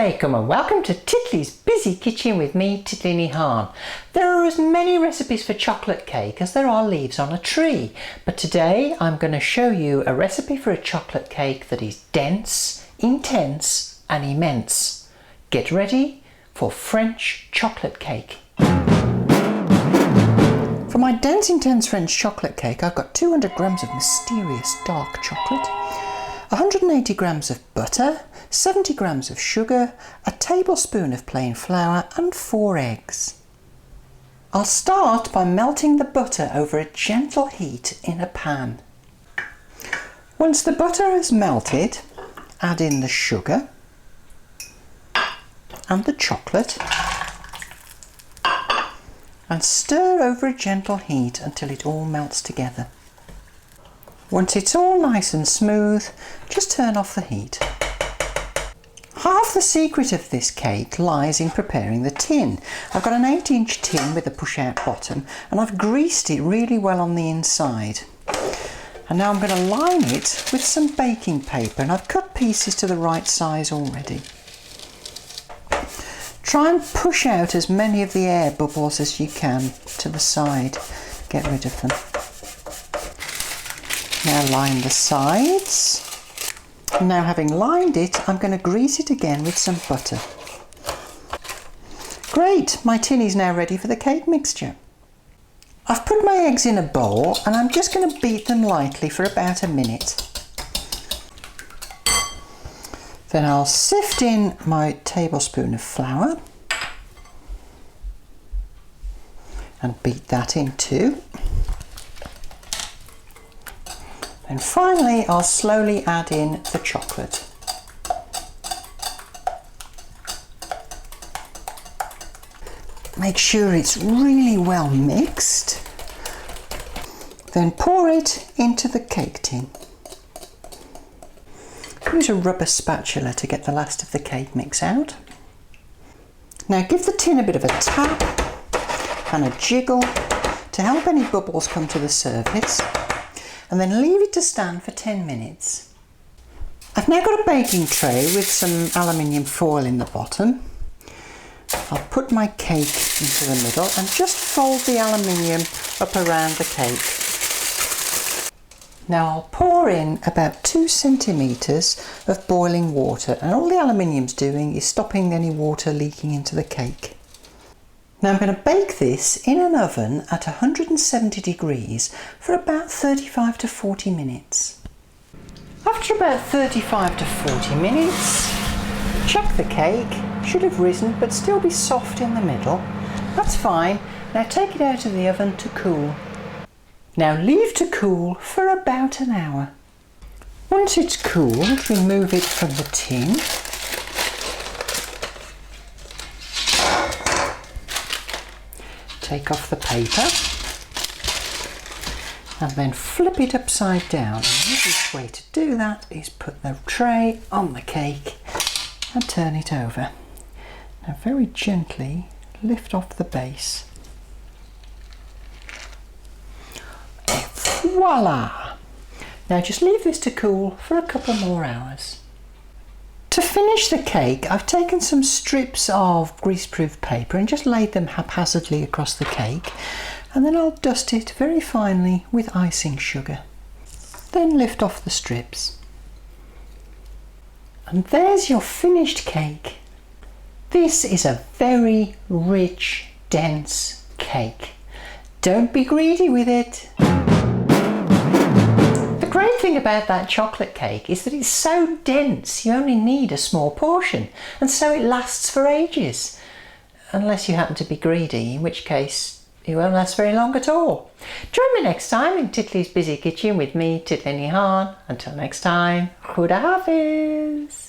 Assalamualaikum and welcome to Titli's Busy Kitchen with me, Titli. There are as many recipes for chocolate cake as there are leaves on a tree, but today I'm going to show you a recipe for a chocolate cake that is dense, intense and immense. Get ready for French chocolate cake. For my dense, intense French chocolate cake, I've got 200 grams of mysterious dark chocolate, 180 grams of butter, 70 grams of sugar, a tablespoon of plain flour and 4 eggs. I'll start by melting the butter over a gentle heat in a pan. Once the butter is melted, add in the sugar and the chocolate and stir over a gentle heat until it all melts together. Once it's all nice and smooth, just turn off the heat. Half the secret of this cake lies in preparing the tin. I've got an 8-inch tin with a push-out bottom and I've greased it really well on the inside. And now I'm going to line it with some baking paper, and I've cut pieces to the right size already. Try and push out as many of the air bubbles as you can to the side. Get rid of them. Now line the sides. Now having lined it, I'm going to grease it again with some butter. Great, my tin is now ready for the cake mixture. I've put my eggs in a bowl and I'm just going to beat them lightly for about a minute. Then I'll sift in my tablespoon of flour and beat that in too. And finally, I'll slowly add in the chocolate. Make sure it's really well mixed. Then pour it into the cake tin. Use a rubber spatula to get the last of the cake mix out. Now give the tin a bit of a tap and a jiggle to help any bubbles come to the surface, and then leave it to stand for 10 minutes. I've now got a baking tray with some aluminium foil in the bottom. I'll put my cake into the middle and just fold the aluminium up around the cake. Now I'll pour in about 2 centimetres of boiling water, and all the aluminium's doing is stopping any water leaking into the cake. Now I'm going to bake this in an oven at 170 degrees for about 35 to 40 minutes. After about 35 to 40 minutes, check the cake. Should have risen but still be soft in the middle. That's fine. Now take it out of the oven to cool. Now leave to cool for about an hour. Once it's cooled, remove it from the tin. Take off the paper and then flip it upside down. And the easiest way to do that is put the tray on the cake and turn it over. Now very gently lift off the base. Et voila! Now just leave this to cool for a couple more hours. To finish the cake, I've taken some strips of greaseproof paper and just laid them haphazardly across the cake, and then I'll dust it very finely with icing sugar. Then lift off the strips. And there's your finished cake. This is a very rich, dense cake. Don't be greedy with it. The great thing about that chocolate cake is that it's so dense you only need a small portion, and so it lasts for ages. Unless you happen to be greedy, in which case it won't last very long at all. Join me next time in Titli's Busy Kitchen with me, Titli. Until next time, Khuda Hafiz.